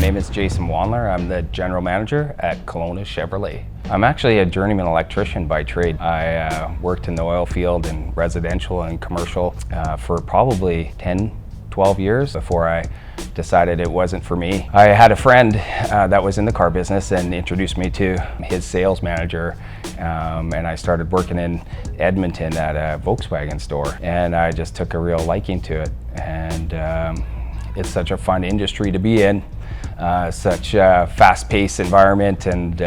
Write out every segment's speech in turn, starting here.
name is Jason Wandler. I'm the general manager at Kelowna Chevrolet. I'm actually a journeyman electrician by trade. I worked in the oil field and residential and commercial for probably 10, 12 years before I decided it wasn't for me. I had a friend that was in the car business and introduced me to his sales manager, and I started working in Edmonton at a Volkswagen store, and I just took a real liking to it. And it's such a fun industry to be in, such a fast-paced environment and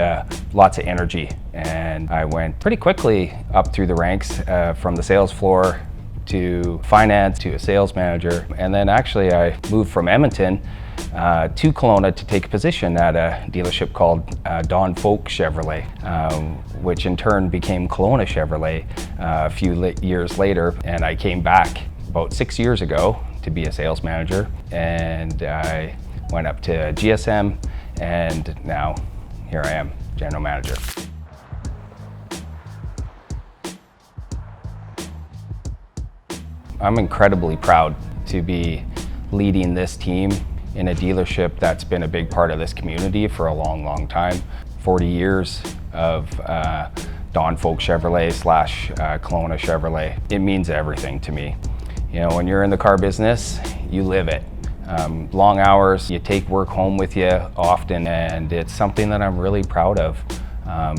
lots of energy. And I went pretty quickly up through the ranks from the sales floor to finance to a sales manager. And then actually I moved from Edmonton to Kelowna to take a position at a dealership called Don Folk Chevrolet, which in turn became Kelowna Chevrolet a few years later. And I came back about 6 years ago to be a sales manager, and I went up to GSM, and now here I am, general manager. I'm incredibly proud to be leading this team in a dealership that's been a big part of this community for a long, long time. 40 years of Don Folk Chevrolet / Kelowna Chevrolet. It means everything to me. You know, when you're in the car business, you live it. Long hours, you take work home with you often, and it's something that I'm really proud of.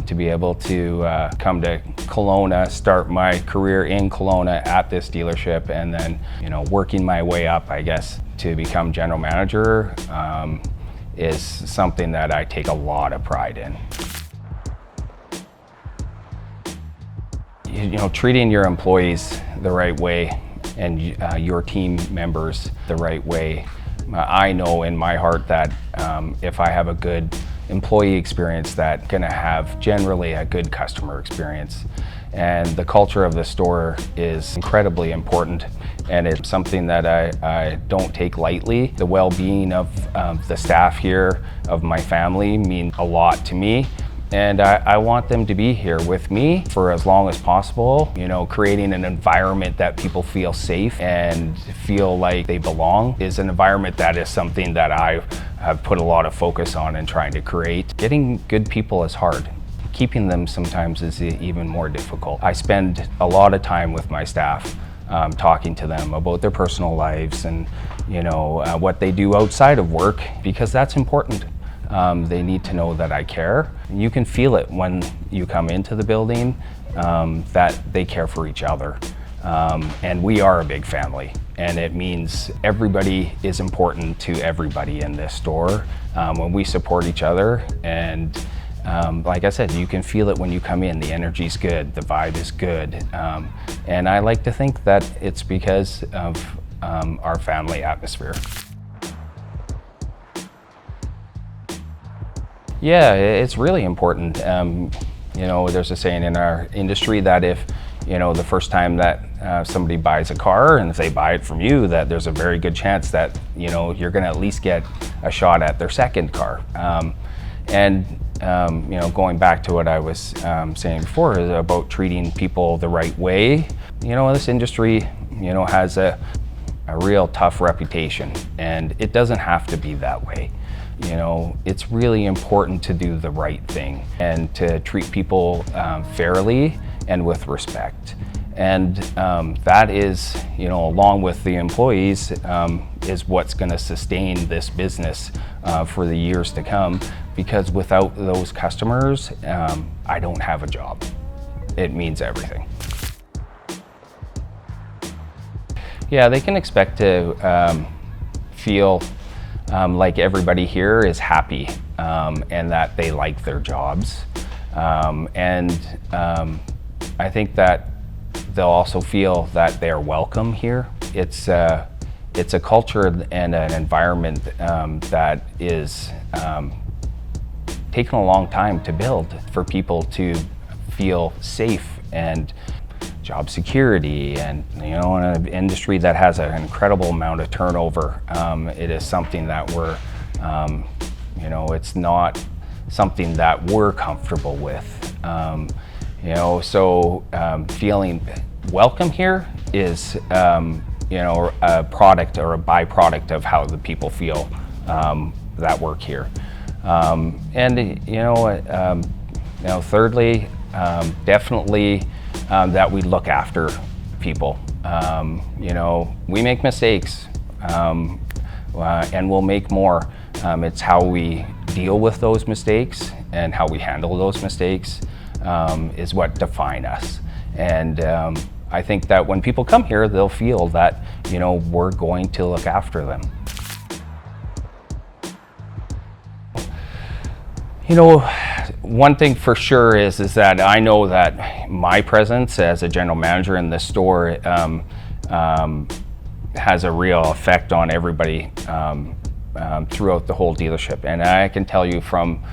To be able to come to Kelowna, start my career in Kelowna at this dealership, and then, you know, working my way up, I guess, to become general manager is something that I take a lot of pride in. You know, treating your employees the right way and your team members the right way. I know in my heart that if I have a good employee experience, that's gonna have generally a good customer experience. And the culture of the store is incredibly important, and it's something that I don't take lightly. The well-being of the staff here, of my family, mean a lot to me. And I want them to be here with me for as long as possible, you know, creating an environment that people feel safe and feel like they belong is an environment that is something that I have put a lot of focus on and trying to create. Getting good people is hard. Keeping them sometimes is even more difficult. I spend a lot of time with my staff talking to them about their personal lives and, you know, what they do outside of work, because that's important. They need to know that I care. You can feel it when you come into the building, that they care for each other. And we are a big family, and it means everybody is important to everybody in this store. When we support each other, and like I said, you can feel it when you come in. The energy's good, the vibe is good. And I like to think that it's because of our family atmosphere. Yeah, it's really important. You know, there's a saying in our industry that if, you know, the first time that somebody buys a car, and if they buy it from you, that there's a very good chance that, you know, you're gonna at least get a shot at their second car. You know, going back to what I was saying before is about treating people the right way. You know, this industry, you know, has a real tough reputation, and it doesn't have to be that way. You know, it's really important to do the right thing and to treat people fairly and with respect. And that is, you know, along with the employees, is what's going to sustain this business for the years to come. Because without those customers, I don't have a job. It means everything. Yeah, they can expect to feel like everybody here is happy and that they like their jobs. I think that they'll also feel that they're welcome here. It's a culture and an environment that is taken a long time to build for people to feel safe and job security, and, you know, in an industry that has an incredible amount of turnover, it is something that we're, you know, it's not something that we're comfortable with. You know, so feeling welcome here is, you know, a product or a byproduct of how the people feel that work here. And thirdly, definitely that we look after people. We make mistakes, and we'll make more. It's how we deal with those mistakes and how we handle those mistakes is what define us. And I think that when people come here, they'll feel that, we're going to look after them. One thing for sure is that I know that my presence as a general manager in the store has a real effect on everybody throughout the whole dealership. And I can tell you from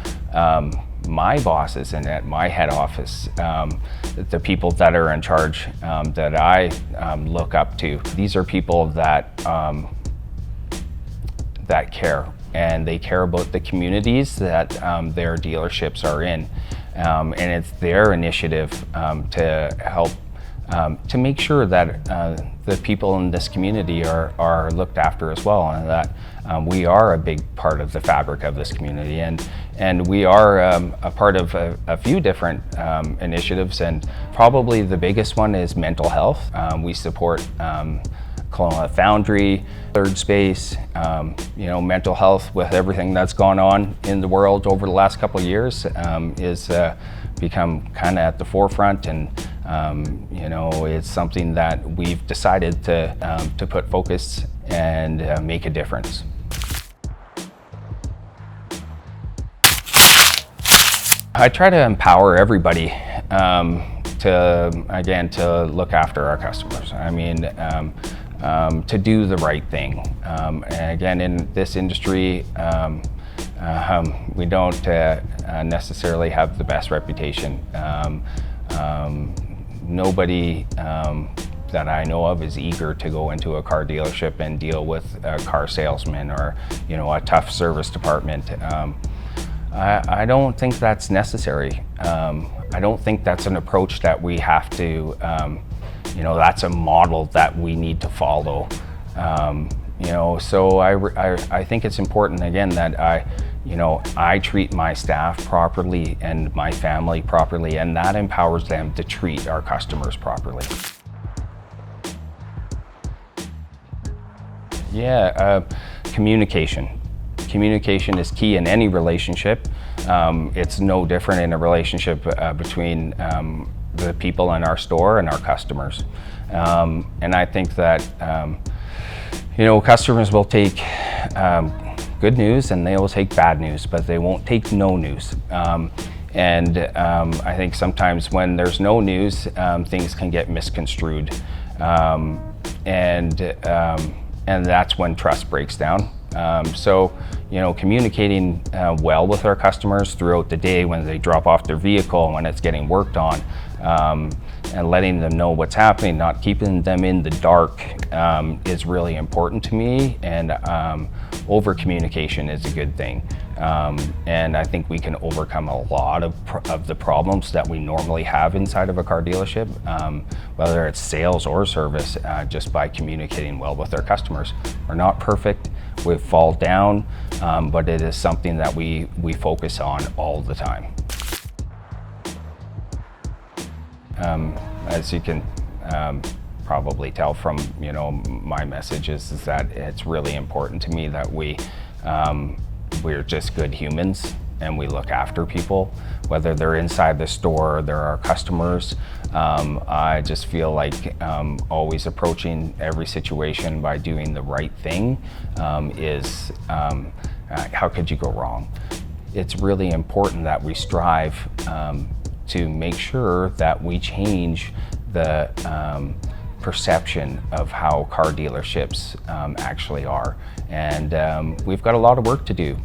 my bosses and at my head office, the people that are in charge that I look up to, these are people that care. And they care about the communities that their dealerships are in. And it's their initiative to help to make sure that the people in this community are looked after as well, and that we are a big part of the fabric of this community. And we are a part of a few different initiatives, and probably the biggest one is mental health. We support Kelowna Foundry, Third Space, mental health with everything that's gone on in the world over the last couple of years is become kind of at the forefront, and it's something that we've decided to put focus and make a difference. I try to empower everybody to look after our customers. I mean, to do the right thing. And again, in this industry, we don't necessarily have the best reputation. Nobody that I know of is eager to go into a car dealership and deal with a car salesman or a tough service department. I don't think that's necessary. I don't think that's an approach that we have to that's a model that we need to follow. So I think it's important, again, that I treat my staff properly and my family properly, and that empowers them to treat our customers properly. Yeah, communication. Communication is key in any relationship. It's no different in a relationship between the people in our store and our customers. And I think that, customers will take good news and they will take bad news, but they won't take no news. And I think sometimes when there's no news, things can get misconstrued. And that's when trust breaks down. So, communicating well with our customers throughout the day when they drop off their vehicle, when it's getting worked on, and letting them know what's happening, not keeping them in the dark, is really important to me. And over communication is a good thing. And I think we can overcome a lot of the problems that we normally have inside of a car dealership, whether it's sales or service, just by communicating well with our customers. We're not perfect, we fall down, but it is something that we focus on all the time. As you can probably tell from my messages, is that it's really important to me that we're just good humans and we look after people, whether they're inside the store or they're our customers. I just feel like always approaching every situation by doing the right thing is how could you go wrong? It's really important that we strive to make sure that we change the perception of how car dealerships actually are. And we've got a lot of work to do,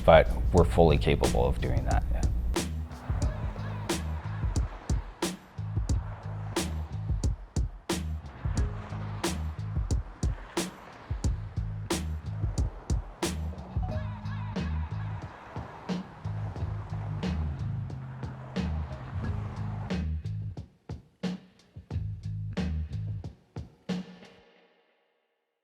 but we're fully capable of doing that.